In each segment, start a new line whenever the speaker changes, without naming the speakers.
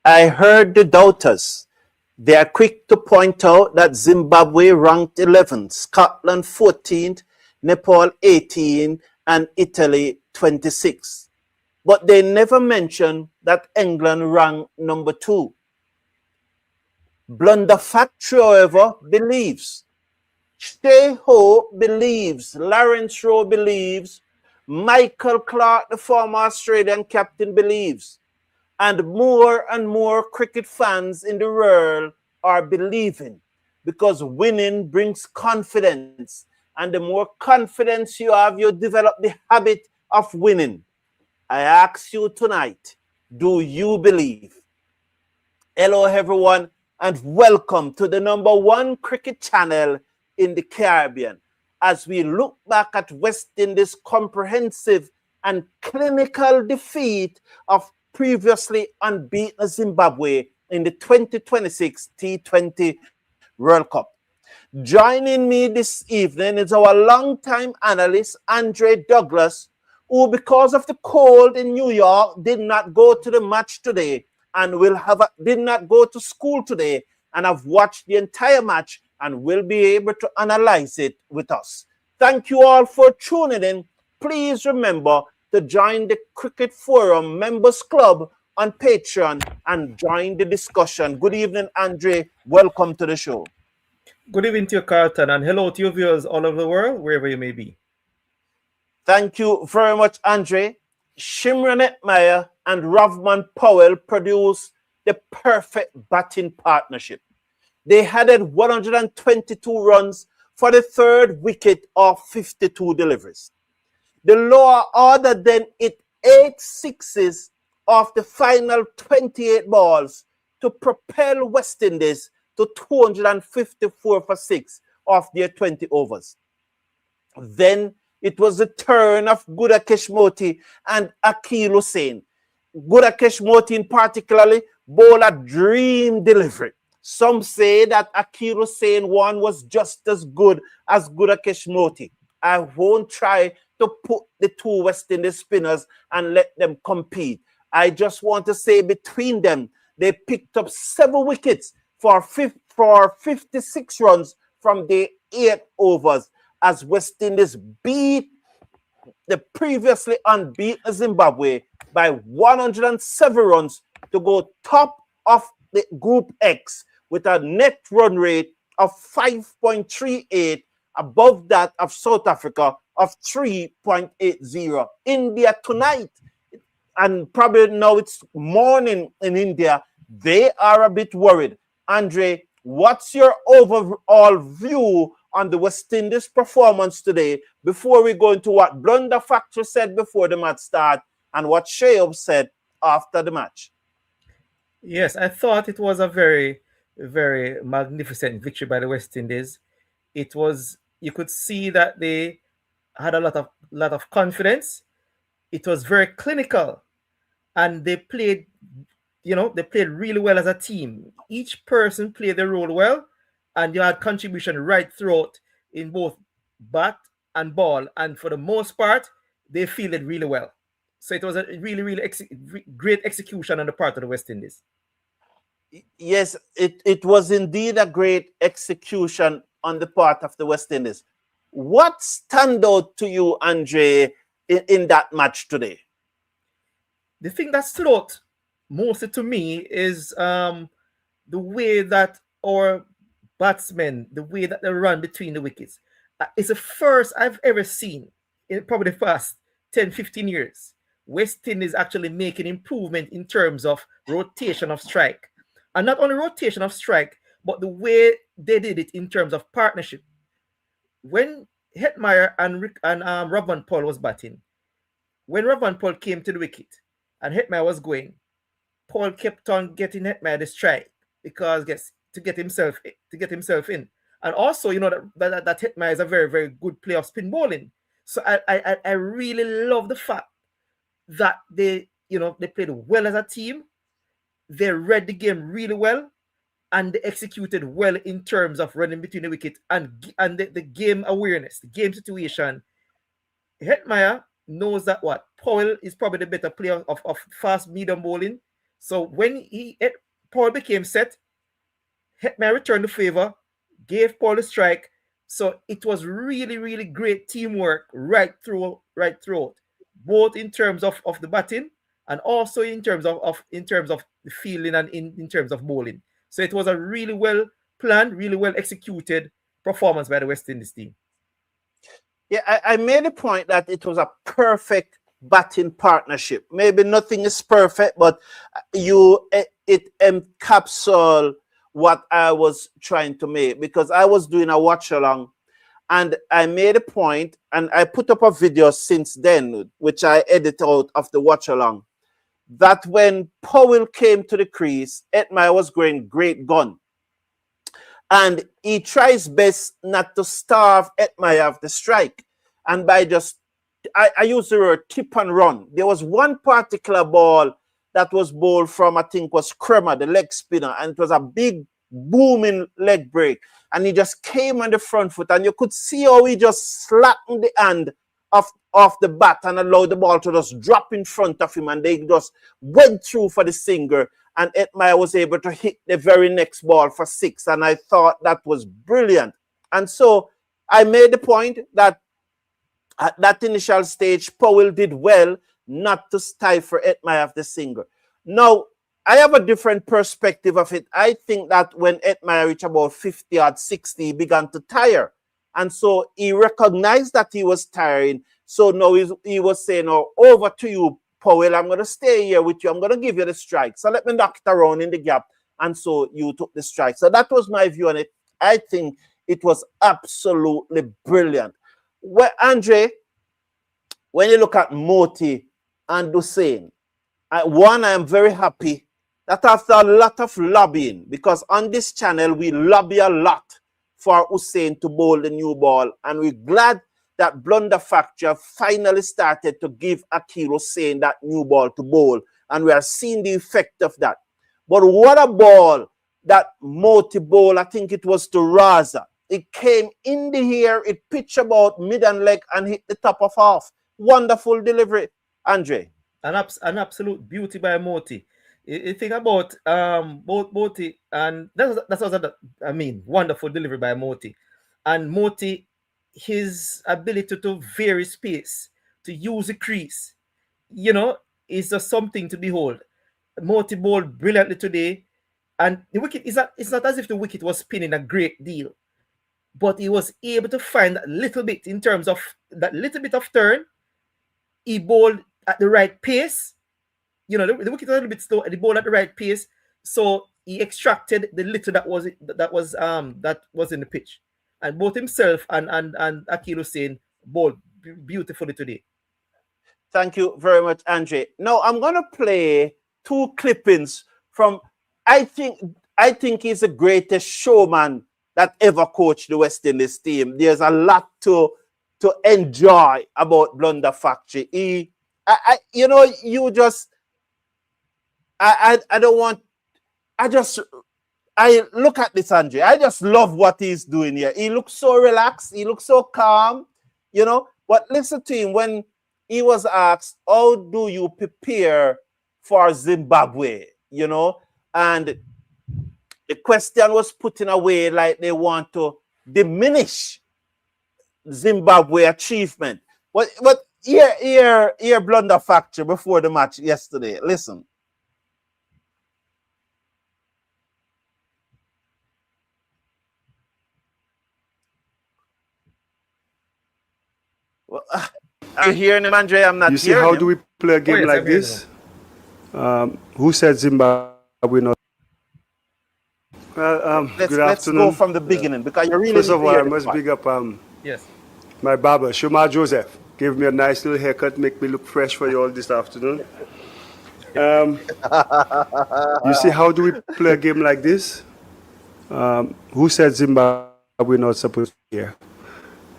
I heard the doubters. They are quick to point out that Zimbabwe ranked 11th, Scotland 14th, Nepal 18th, and Italy 26th. But they never mention that England ranked number 2. Blunder Factory, however, believes. Shea Ho believes. Lawrence Rowe believes. Michael Clark, the former Australian captain, believes. And more cricket fans in the world are believing, because winning brings confidence. And the more confidence you have, you develop the habit of winning. I ask you tonight, do you believe? Hello, everyone, and welcome to the #1 cricket channel in the Caribbean as we look back at West Indies' comprehensive and clinical defeat of previously unbeaten Zimbabwe in the 2026 T20 World Cup. Joining me this evening is our longtime analyst, Andre Douglas, who, because of the cold in New York, did not go to the match today and did not go to school today and have watched the entire match and will be able to analyze it with us. Thank you all for tuning in. Please remember to join the Cricket Forum Members Club on Patreon and join the discussion. Good evening, Andre. Welcome to the show.
Good evening to you, Carlton, and hello to your viewers all over the world, wherever you may be.
Thank you very much, Andre. Shimron Hetmyer and Ravmon Powell produced the perfect batting partnership. They added 122 runs for the third wicket of 52 deliveries. The lower order then hit 8 sixes of the final 28 balls to propel West Indies to 254 for 6 of their 20 overs. Then it was the turn of Gudakesh Motie and Akeal Hosein. Gudakesh Motie in particularly bowled a dream delivery. Some say that Akeal Hosein one was just as good as Gudakesh Motie. I won't try to put the two West Indies spinners and let them compete. I just want to say between them, they picked up 7 wickets for 56 runs from the 8 overs as West Indies beat the previously unbeaten Zimbabwe by 107 runs to go top of the Group X with a net run rate of 5.38, above that of South Africa of 3.80. India tonight, and probably now it's morning in India, they are a bit worried. Andre, what's your overall view on the West Indies performance today before we go into what Blunder Factory said before the match started and what Shea said after the match?
Yes, I thought it was a very, very magnificent victory by the West Indies. It was, you could see that they had a lot of confidence. It was very clinical, and they played really well as a team. Each person played their role well, and you had contribution right throughout in both bat and ball. And for the most part, they fielded really well. So it was a really great execution on the part of the West Indies.
Yes, it was indeed a great execution on the part of the West Indies. What stand out to you, Andre, in that match today?
The thing that stood out mostly to me is the way that our batsmen, the way that they run between the wickets. It's the first I've ever seen in probably the past 10, 15 years. West Indies actually making improvement in terms of rotation of strike. And not only rotation of strike, but the way they did it in terms of partnership. When Hetmyer and Ravmon Powell was batting, when Ravmon Powell came to the wicket and Hetmyer was going, Powell kept on getting Hetmyer the strike because to get himself in. And also, you know that Hetmyer is a very, very good player of spin bowling. So I really love the fact that they played well as a team. They read the game really well, and they executed well in terms of running between the wicket and the game awareness, the game situation. Hetmyer knows that Powell is probably the better player of fast medium bowling. So when Powell became set, Hetmyer returned the favor, gave Powell the strike. So it was really, really great teamwork right throughout, both in terms of the batting and also in terms of the fielding and in terms of bowling. So it was a really well planned, really well executed performance by the West Indies team.
Yeah, I made a point that it was a perfect batting partnership. Maybe nothing is perfect, but it encapsulates what I was trying to make, because I was doing a watch along and I made a point and I put up a video since then, which I edit out of the watch along, that when Powell came to the crease, Hetmyer was going great gun. And he tries best not to starve Hetmyer of the strike. And by just, I use the word tip and run. There was one particular ball that was bowled from, I think was Kremer, the leg spinner, and it was a big booming leg break. And he just came on the front foot, and you could see how he just flattened the hand off the bat and allowed the ball to just drop in front of him, and they just went through for the single. And Hetmyer was able to hit the very next ball for 6. And I thought that was brilliant. And so I made the point that at that initial stage, Powell did well not to stifle Hetmyer of the single. Now, I have a different perspective of it. I think that when Hetmyer reached about 50 or 60, he began to tire. And so he recognized that he was tiring. So now he was saying, oh, over to you, Powell, I'm going to stay here with you. I'm going to give you the strike. So let me knock it around in the gap. And so you took the strike. So that was my view on it. I think it was absolutely brilliant. Well, Andre, when you look at Motie and Hosein, I am very happy that after a lot of lobbying, because on this channel, we lobby a lot for Hosein to bowl the new ball. And we're glad that Blunder Factor finally started to give Akeal Hosein that new ball to bowl. And we are seeing the effect of that. But what a ball that Motie bowl, I think it was to Raza. It came in the air, it pitched about mid and leg and hit the top of half. Wonderful delivery, Andre.
An absolute beauty by Motie. You think about both Motie, and that's what I mean. Wonderful delivery by Motie. And Motie, his ability to vary space, to use the crease, is just something to behold. Motie bowled brilliantly today, and the wicket it's not as if the wicket was spinning a great deal, but he was able to find that little bit in terms of that little bit of turn. He bowled at the right pace. The wicket was a little bit slow, and he bowled at the right pace, so he extracted the little that was in the pitch. And both himself and Akeal Hosein bowled beautifully today.
Thank you very much, Andre. Now I'm gonna play 2 clippings from. I think he's the greatest showman that ever coached the West Indies team. There's a lot to enjoy about Blunder Factory. I look at this, Andre. I just love what he's doing here. He looks so relaxed. He looks so calm, But listen to him when he was asked, how do you prepare for Zimbabwe, And the question was put in a way like they want to diminish Zimbabwe achievement. But here Blunder Factory before the match yesterday. Listen. Well, I'm hearing him, Andre. I'm not.
You see, how do we play a game like this? Who said Zimbabwe not?
Let's go from the beginning because you're really.
First of all, I must big up
yes,
my barber, Shimron Joseph. Gave me a nice little haircut, make me look fresh for you all this afternoon. You see, how do we play a game like this? Who said Zimbabwe not supposed to be here?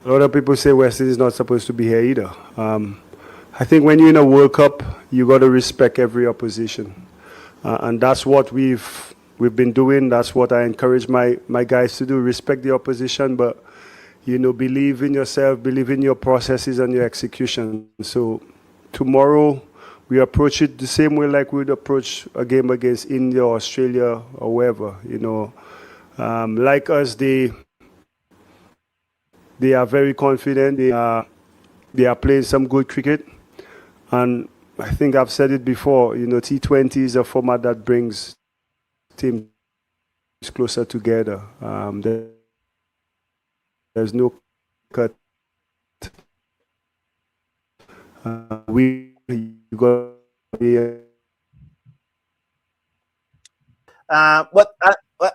A lot of people say West Indies is not supposed to be here either. I think when you're in a World Cup, you got to respect every opposition, and that's what we've been doing. That's what I encourage my guys to do: respect the opposition, but believe in yourself, believe in your processes and your execution. So tomorrow we approach it the same way like we'd approach a game against India or Australia or wherever, you know. Like us, they are very confident. They are playing some good cricket. And I think I've said it before, you know, T20 is a format that brings teams closer together. There's no cut. You got to be.
But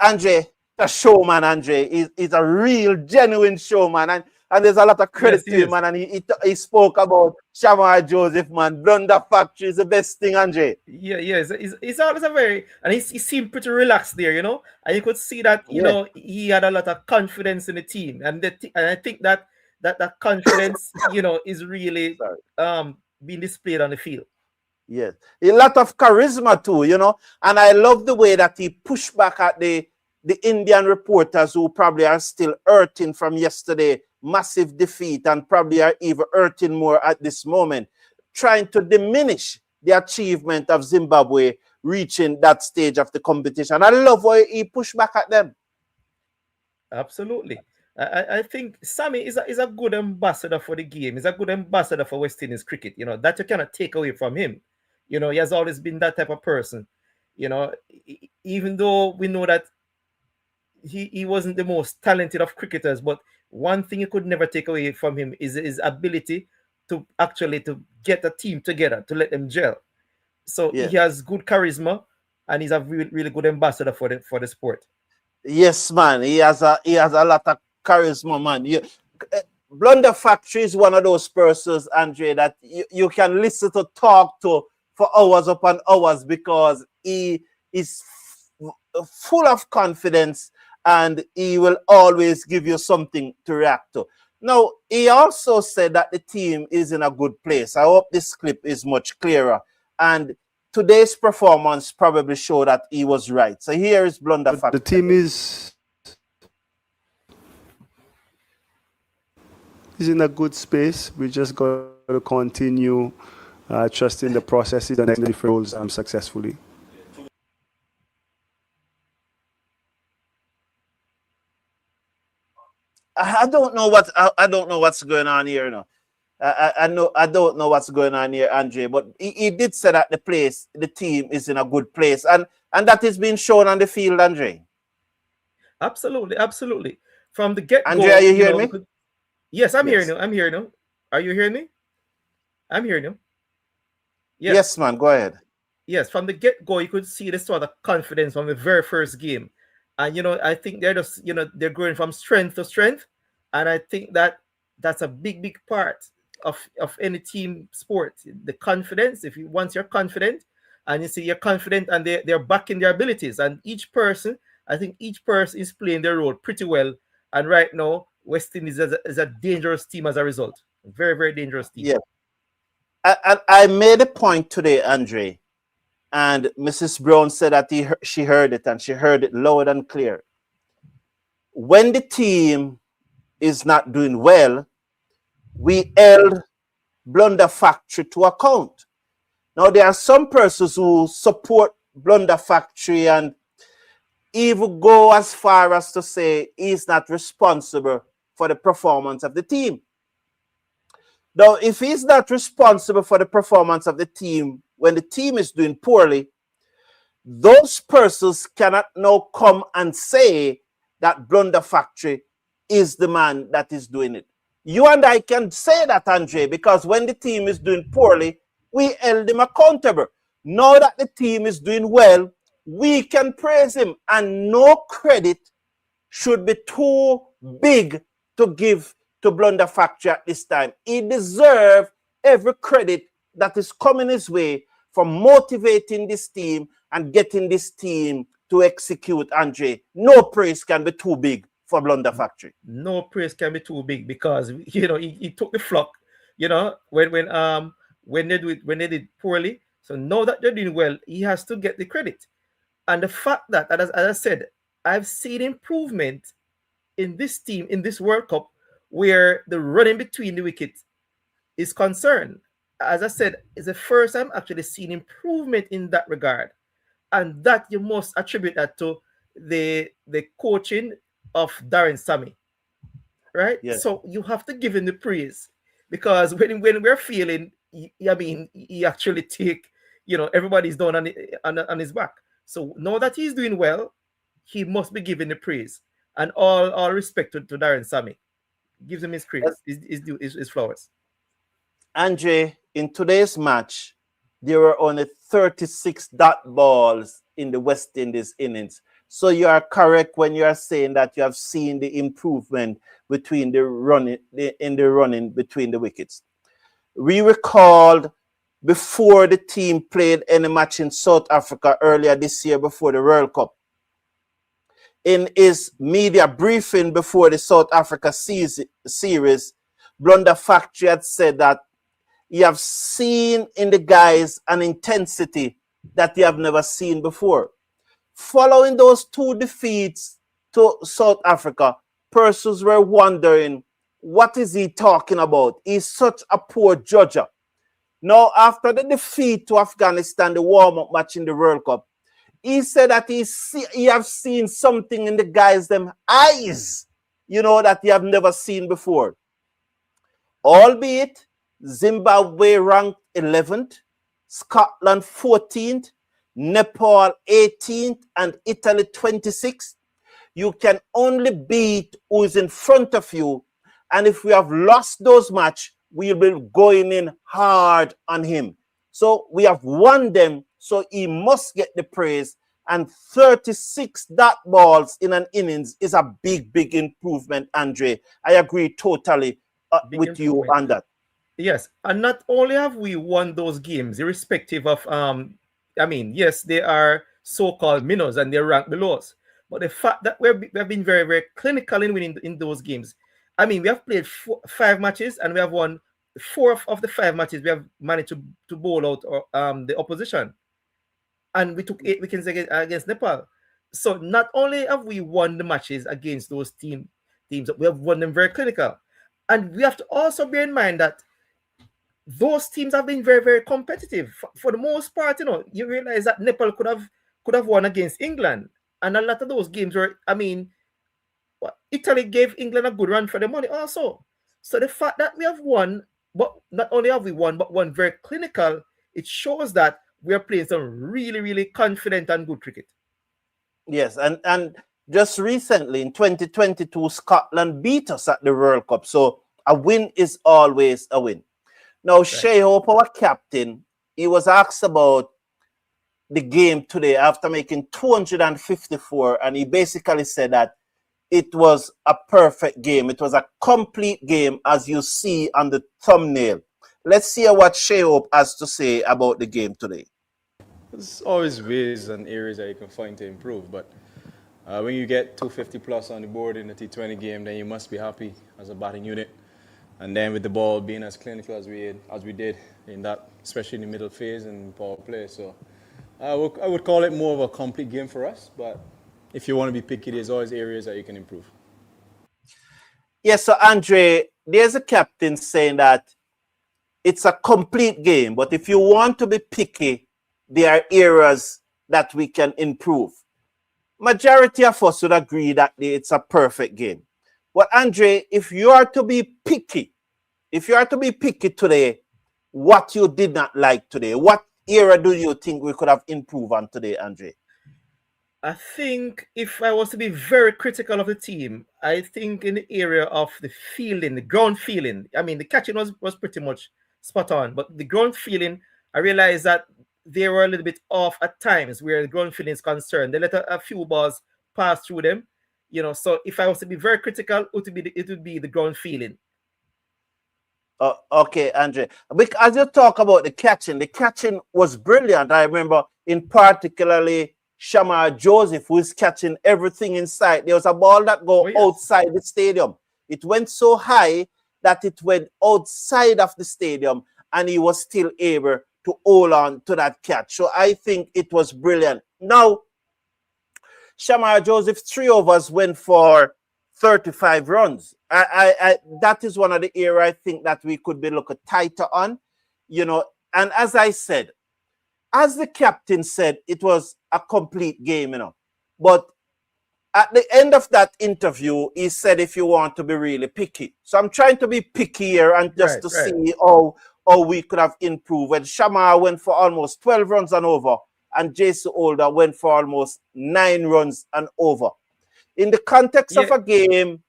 Andre, a showman, Andre, is a real, genuine showman. And there's a lot of credit to him, man. And he spoke about Shamar Joseph, man. Blunder Factory is the best thing, Andre.
Yeah, he's always a very, and he seemed pretty relaxed there, you know. And you could see that, you know, he had a lot of confidence in the team, and I think that confidence, you know, is really being displayed on the field.
Yes, a lot of charisma too, you know. And I love the way that he pushed back at the Indian reporters who probably are still hurting from yesterday. Massive defeat, and probably are even hurting more at this moment, trying to diminish the achievement of Zimbabwe reaching that stage of the competition. I love how he pushed back at them.
Absolutely. I think Sammy is a good ambassador for the game. He's a good ambassador for West Indies cricket. You know, that you cannot take away from him. You know, he has always been that type of person. You know, even though we know that he wasn't the most talented of cricketers, but one thing you could never take away from him is his ability to actually to get a team together, to let them gel. So he has good charisma, and he's a really, really good ambassador for the sport.
Yes, man. He has a lot of charisma, man. Blunder Factory is one of those persons, Andre, that you can listen to, talk to for hours upon hours, because he is full of confidence, and he will always give you something to react to. Now, he also said that the team is in a good place. I hope this clip is much clearer. And today's performance probably showed that he was right. So here is Blunder Factory.
The team is in a good space. We just got to continue trusting the processes and the roles successfully.
I don't know what's going on here, you know. I don't know what's going on here, Andre, but he did say that the team is in a good place, and that is being shown on the field, Andre.
Absolutely. From the get-go.
Andre, are you hearing me?
Yes, I'm hearing you. I'm hearing you. Are you hearing me? I'm hearing you.
Yes, man. Go ahead.
Yes, from the get-go, you could see the sort of confidence from the very first game. And, you know, I think they're just, you know, they're growing from strength to strength. And I think that's a big part of any team sport. The confidence, once you're confident, and you see you're confident, and they're backing their abilities. And I think each person is playing their role pretty well. And right now, West Indies is a dangerous team as a result. Very, very dangerous team.
Yeah. I made a point today, Andre. And Mrs. Brown said that she heard it, and she heard it loud and clear. When the team is not doing well, we held Blunder Factory to account. Now, there are some persons who support Blunder Factory and even go as far as to say he's not responsible for the performance of the team. Now, if he's not responsible for the performance of the team when the team is doing poorly, those persons cannot now come and say that Blunder Factory is the man that is doing it. You and I can say that, Andre, because when the team is doing poorly, we held him accountable. Now that the team is doing well, we can praise him, and no credit should be too big to give to Blunder Factory at this time. He deserves every credit that is coming his way for motivating this team and getting this team to execute, Andre. No praise can be too big for Blunder Factory.
No praise can be too big, because, you know, he took the flock, you know, when they did poorly. So now that they're doing well, he has to get the credit. And the fact that, as I said, I've seen improvement in this team in this World Cup, where the running between the wickets is concerned. as I said, it's the first time actually seeing improvement in that regard. And that you must attribute that to the coaching of Darren Sammy, right?
Yes.
So you have to give him the praise, because when we're feeling, I mean, he actually take, everybody's down on his back. So now that he's doing well, he must be given the praise, and all respect to Darren Sammy. Gives him his praise, his flowers.
Andre, in today's match, there were only 36 dot balls in the West Indies innings. So you are correct when you are saying that you have seen the improvement between the running between the wickets. We recalled before the team played any match in South Africa earlier this year before the World Cup. In his media briefing before the South Africa series, Blunder Factory had said that you have seen in the guys an intensity that you have never seen before. Following those 2 defeats to South Africa, persons were wondering, what is he talking about? He's such a poor judger. Now, after the defeat to Afghanistan, the warm-up match in the World Cup, he said that he have seen something in the guys' them eyes, that he have never seen before. Albeit, Zimbabwe ranked 11th, Scotland 14th, Nepal 18th, and Italy 26th. You can only beat who is in front of you. And if we have lost those matches, we'll be going in hard on him. So we have won them, so he must get the praise. And 36 dot balls in an innings is a big, big improvement, Andre. I agree totally with you on that.
Yes, and not only have we won those games, irrespective of yes, they are so-called minnows and they're ranked below us. But the fact that we have been very, very clinical in winning in those games. I mean, we have played 5 matches and we have won 4 of the 5 matches. We have managed to bowl out the opposition, and we took 8 wickets against Nepal. So not only have we won the matches against those teams, we have won them very clinical, and we have to also bear in mind that those teams have been very, very competitive for the most part. You realize that Nepal could have won against England, and a lot of those games were, Italy gave England a good run for the money also. So the fact that we have won, but not only have we won, but won very clinical, it shows that we are playing some really, really confident and good cricket.
Yes, and just recently in 2022, Scotland beat us at the World Cup. So a win is always a win. Now, right. Shea Hope, our captain, he was asked about the game today after making 254, and he basically said that it was a perfect game. It was a complete game, as you see on the thumbnail. Let's hear what Shea Hope has to say about the game today.
There's always ways and areas that you can find to improve, but when you get 250 plus on the board in a T20 game, then you must be happy as a batting unit. And then with the ball being as clinical as we did in that, especially in the middle phase and power play. So I would call it more of a complete game for us, but if you want to be picky, there's always areas that you can improve.
Yes, so Andre, there's a captain saying that it's a complete game, but if you want to be picky, there are areas that we can improve. Majority of us would agree that it's a perfect game. But Andre, if you are to be picky today, what you did not like today, what area do you think we could have improved on today, Andre?
I think if I was to be very critical of the team, I think in the area of the fielding, the ground feeling, I mean, the catching was pretty much spot on, but the ground feeling, I realized that they were a little bit off at times where the ground feeling is concerned. They let a few balls pass through them, so if I was to be very critical, it would be the ground feeling.
Okay, Andre. As you talk about the catching was brilliant. I remember in particularly Shamar Joseph, who is catching everything inside. There was a ball that go outside the stadium. It went so high that it went outside of the stadium, and he was still able to hold on to that catch. So I think it was brilliant. Now, Shamar Joseph, 3 overs went for 35 runs. That is one of the areas I think that we could be looking tighter on. you know, and as I said, as the captain said, it was a complete game, you know. But at the end of that interview, he said, if you want to be really picky. So I'm trying to be picky here and just to see how we could have improved. When Shamar went for almost 12 runs and over, and Jason Holder went for almost 9 runs and over. In the context of a game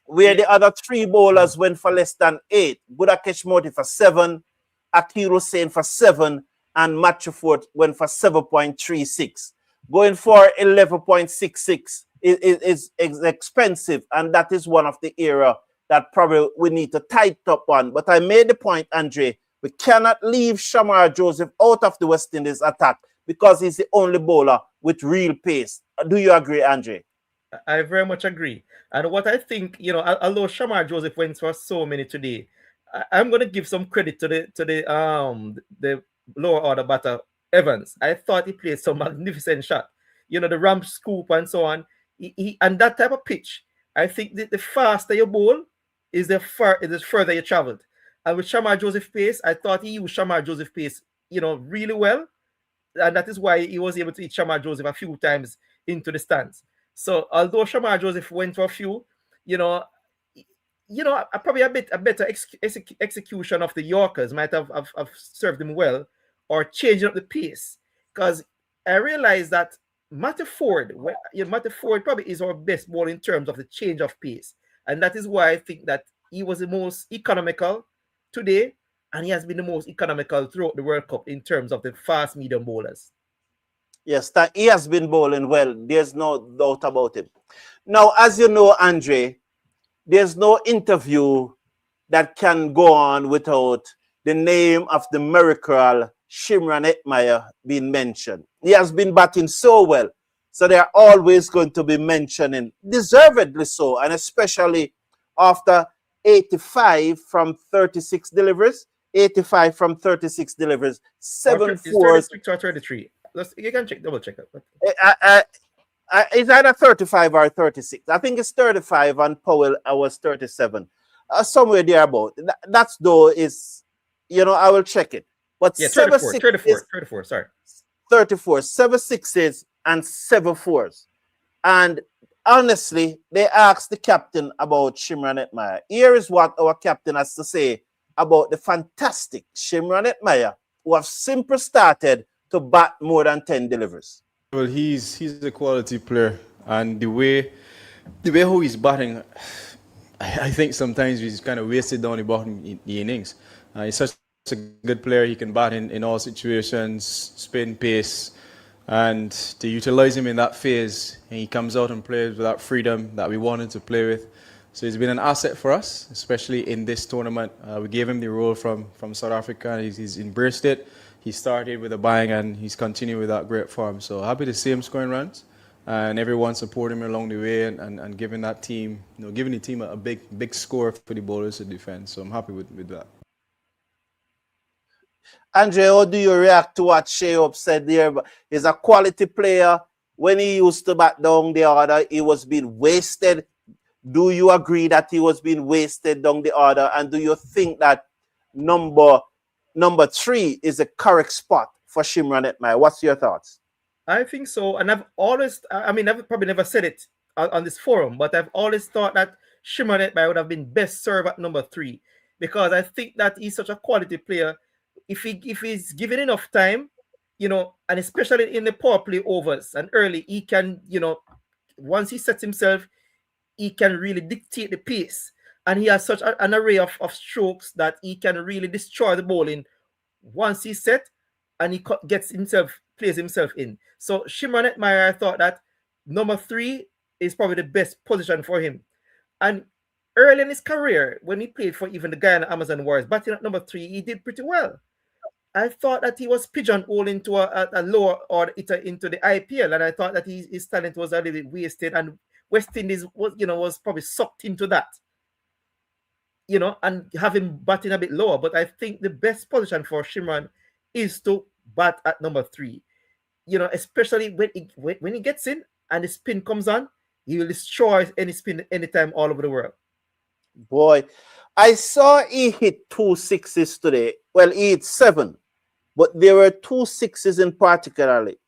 where the other 3 bowlers went for less than 8, Gudakesh Motie for 7, Akeal Hosein for 7, and Matthew Ford went for 7.36. Going for 11.66 is expensive, and that is one of the area that probably we need to tighten up on. But I made the point, Andre, we cannot leave Shamar Joseph out of the West Indies attack because he's the only bowler with real pace. Do you agree, Andre?
I very much agree. And what I think, you know, although Shamar Joseph went for so many today, I'm going to give some credit to the lower order batter Evans. I thought he played some magnificent shot. You know, the ramp scoop and so on. He and that type of pitch, I think the faster you bowl is the further you traveled. And with Shamar Joseph pace, I thought he used Shamar Joseph pace, you know, really well. And that is why he was able to hit Shamar Joseph a few times into the stands. So although Shamar Joseph went for a few, probably a better execution of the Yorkers might have served him well, or changing up the pace. Because I realized that Matthew Ford probably is our best bowler in terms of the change of pace. And that is why I think that he was the most economical today, and he has been the most economical throughout the World Cup in terms of the fast medium bowlers.
Yes, that he has been bowling well. There's no doubt about it. Now, as you know, Andre, there's no interview that can go on without the name of the miracle Shimron Hetmyer being mentioned. He has been batting so well, so they're always going to be mentioning, deservedly so, and especially after 85 from 36 deliveries, 85 from 36 deliveries, 7 fours.
36 or 33. You can double check it.
It's either 35 or 36. I think it's 35 and Powell was 37. Somewhere there about. That's though is, I will check it. But
yeah, 34, sorry.
34, 7 sixes and 7 fours. And honestly, they asked the captain about Shimron Hetmyer. Here is what our captain has to say about the fantastic Shimron Hetmyer, who have simply started to bat more than 10 deliveries.
Well, he's a quality player, and the way how he's batting, I think sometimes he's kind of wasted down the bottom in the innings. He's such a good player. He can bat in all situations, spin, pace, and to utilize him in that phase, and he comes out and plays with that freedom that we wanted to play with. So he's been an asset for us, especially in this tournament. We gave him the role from South Africa, and he's embraced it. He started with a bang, and he's continued with that great form. So happy to see him scoring runs, and everyone supporting him along the way, and giving that team, giving the team a big score for the bowlers to defend. So I'm happy with that.
Andre, how do you react to what Shayop said there? He's a quality player. When he used to bat down the order, he was being wasted. Do you agree that he was being wasted down the order? And do you think that number 3 is a correct spot for Shimron Hetmyer? What's your thoughts?
I think so. And I've probably never said it on this forum, but I've always thought that Shimron Hetmyer would have been best served at number 3, because I think that he's such a quality player. If he's given enough time, and especially in the power play overs and early, he can, once he sets himself, he can really dictate the pace. And he has such an array of strokes that he can really destroy the bowling once he's set and he plays himself in. So Shimron Hetmyer, I thought that number 3 is probably the best position for him. And early in his career, when he played for even the Guyana Amazon Warriors, batting at number 3, he did pretty well. I thought that he was pigeonholed into a lower order into the IPL, and I thought that his talent was a little bit wasted, and West Indies was probably sucked into that. And have him batting a bit lower. But I think the best position for Shimron is to bat at number 3. Especially when he gets in and the spin comes on, he will destroy any spin anytime all over the world.
Boy, I saw he hit 2 6s today. Well, he hit 7, but there were 2 6s in particularly,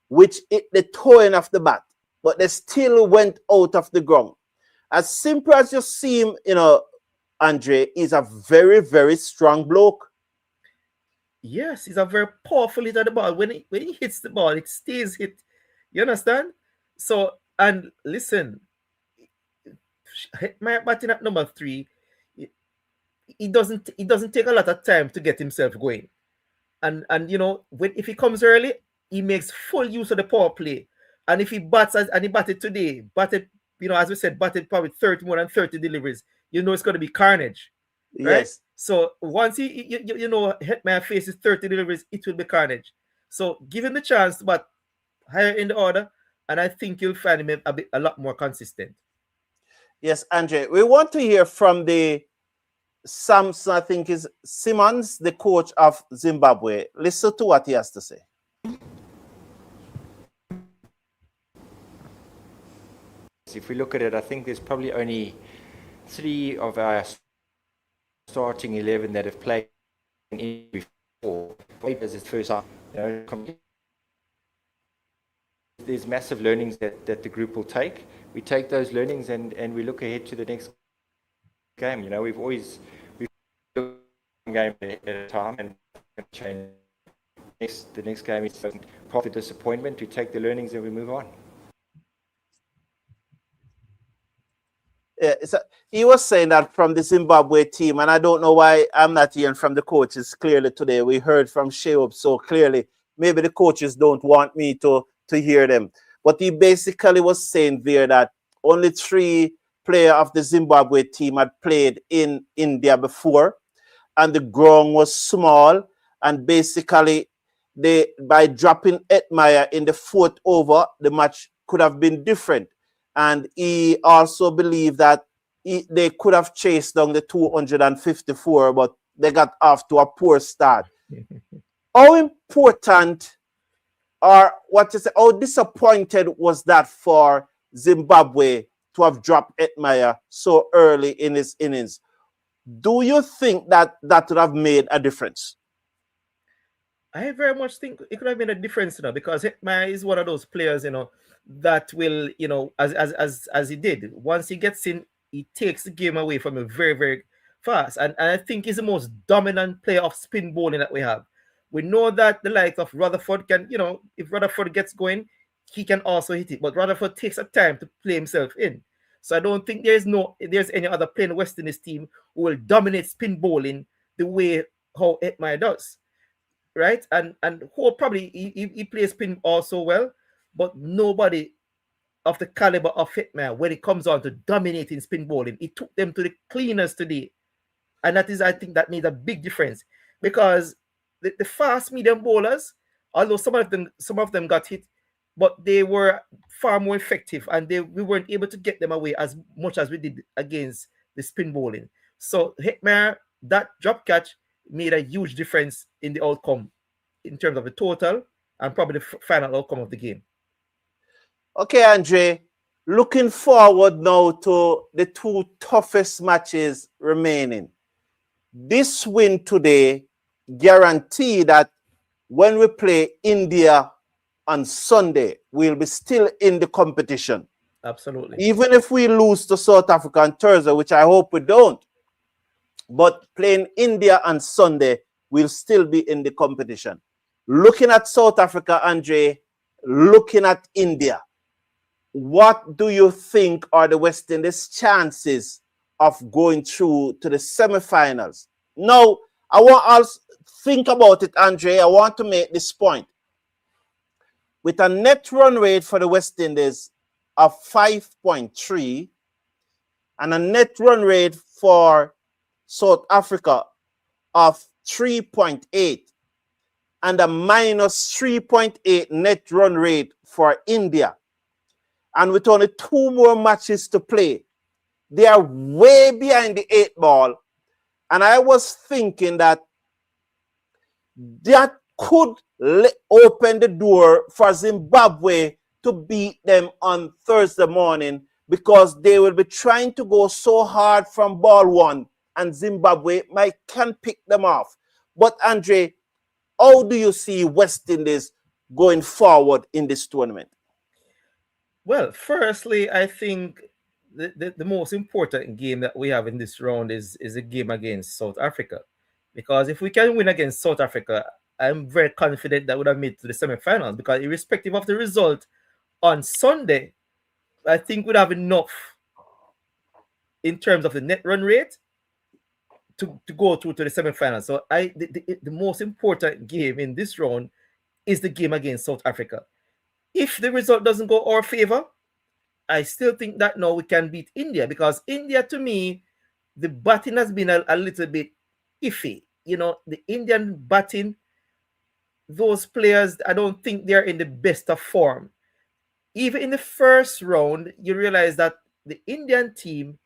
which hit the toe end of the bat, but they still went out of the ground. As simple as you see him, Andre, he's a very, very strong bloke.
Yes, he's a very powerful hitter of the ball. When he hits the ball, it stays hit. You understand? So, and listen, Hetmyer batting at number 3, it doesn't take a lot of time to get himself going. And if he comes early, he makes full use of the power play. And if he bats and he batted today, as we said, batted probably more than 30 deliveries, it's going to be carnage. Right?
Yes.
So once Hetmyer faces 30 deliveries, it will be carnage. So give him the chance, but higher in the order, and I think you'll find him a lot more consistent.
Yes, Andre. We want to hear from the Samson, I think is Simmons, the coach of Zimbabwe. Listen to what he has to say.
If we look at it, I think there's probably only 3 of our starting 11 that have played in before. As his first time, there's massive learnings that the group will take. We take those learnings and we look ahead to the next game. We've looked one game at a time and change. The next game is part of the disappointment. We take the learnings and we move on.
Yeah, he was saying that from the Zimbabwe team, and I don't know why I'm not hearing from the coaches clearly today. We heard from Sheob so clearly. Maybe the coaches don't want me to hear them. But he basically was saying there that only 3 players of the Zimbabwe team had played in India before, and the ground was small, and basically by dropping Hetmyer in the 4th over, the match could have been different. And he also believed that they could have chased down the 254, but they got off to a poor start. How important or how disappointed was that for Zimbabwe to have dropped Hetmyer so early in his innings? Do you think that would have made a difference?
I very much think it could have made a difference, because Hetmyer is one of those players, that will, as he did. Once he gets in, he takes the game away from him very, very fast. And I think he's the most dominant player of spin bowling that we have. We know that the likes of Rutherford can, if Rutherford gets going, he can also hit it. But Rutherford takes a time to play himself in. So I don't think there's any other player in the West Indies team who will dominate spin bowling the way how Hetmyer does. Right? And who probably he plays spin also well. But nobody of the caliber of Hetmyer, when it comes on to dominating spin bowling, it took them to the cleaners today. And I think that made a big difference, because the fast medium bowlers, although some of them got hit, but they were far more effective, and we weren't able to get them away as much as we did against the spin bowling. So Hetmyer, that drop catch made a huge difference in the outcome in terms of the total and probably the final outcome of the game.
Okay, Andre, looking forward now to the 2 toughest matches remaining. This win today guarantee that when we play India on Sunday, we'll be still in the competition.
Absolutely.
Even if we lose to South Africa on Thursday, which I hope we don't, but playing India on Sunday, we'll still be in the competition. Looking at South Africa, Andre, looking at India, what do you think are the West Indies' chances of going through to the semifinals? Now, I want us think about it, Andre. I want to make this point. With a net run rate for the West Indies of 5.3 and a net run rate for South Africa of 3.8 and a minus 3.8 net run rate for India, and with only 2 more matches to play, they are way behind the 8 ball. And I was thinking that could open the door for Zimbabwe to beat them on Thursday morning, because they will be trying to go so hard from ball 1 and Zimbabwe can pick them off. But Andre, how do you see West Indies going forward in this tournament?
Well, firstly, I think the most important game that we have in this round is a game against South Africa. Because if we can win against South Africa, I'm very confident that we would have made to the semifinals. Because irrespective of the result on Sunday, I think we'd have enough in terms of the net run rate to go through to the semifinals. So the most important game in this round is the game against South Africa. If the result doesn't go our favor, I still think that now we can beat India, because India, to me, the batting has been a little bit iffy. You know, the Indian batting, those players, I don't think they're in the best of form. Even in the first round, you realize that the Indian team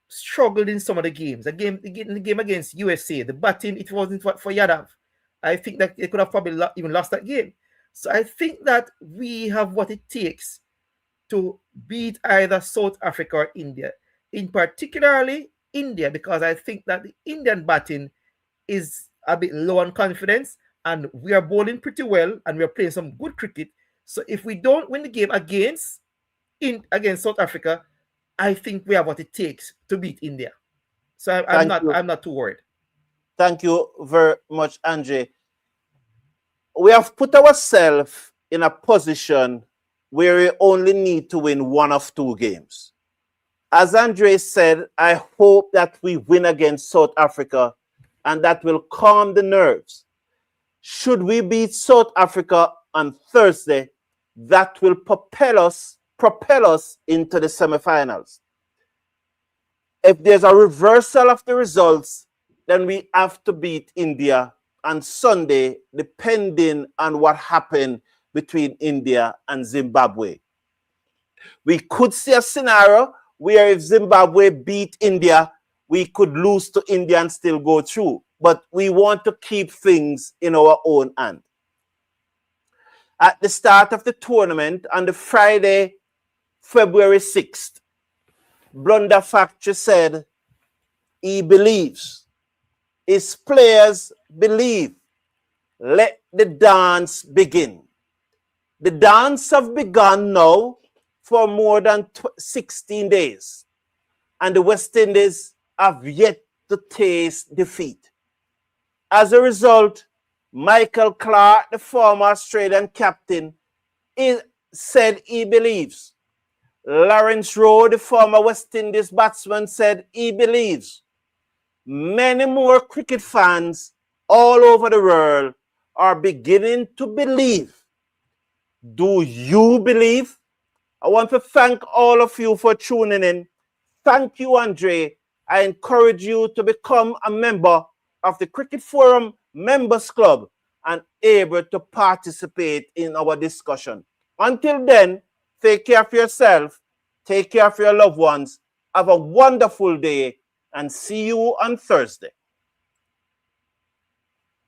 struggled in some of the games. The game against USA, the batting, it wasn't for Yadav. I think that they could have probably even lost that game. So I think that we have what it takes to beat either South Africa or India. In particularly India, because I think that the Indian batting is a bit low on confidence, and we are bowling pretty well, and we are playing some good cricket. So if we don't win the game against South Africa, I think we have what it takes to beat India. So I'm not too worried.
Thank you very much, Andre. We have put ourselves in a position where we only need to win one of two games. As Andre said, I hope that we win against South Africa, and that will calm the nerves. Should we beat South Africa on Thursday, that will propel us into the semifinals. If there's a reversal of the results, then we have to beat India on Sunday, depending on what happened between India and Zimbabwe. We could see a scenario where if Zimbabwe beat India, we could lose to India and still go through. But we want to keep things in our own hand. At the start of the tournament, on the Friday, February 6th, Blunder Factory said he believes. His players believe. Let the dance begin. The dance have begun now for more than 16 days. And the West Indies have yet to taste defeat. As a result, Michael Clarke, the former Australian captain, said he believes. Lawrence Rowe, the former West Indies batsman, said he believes. Many more cricket fans all over the world are beginning to believe. Do you believe? I want to thank all of you for tuning in. Thank you, Andre. I encourage you to become a member of the Cricket Forum Members Club and able to participate in our discussion. Until then, take care of yourself, take care of your loved ones, have a wonderful day, and see you on Thursday.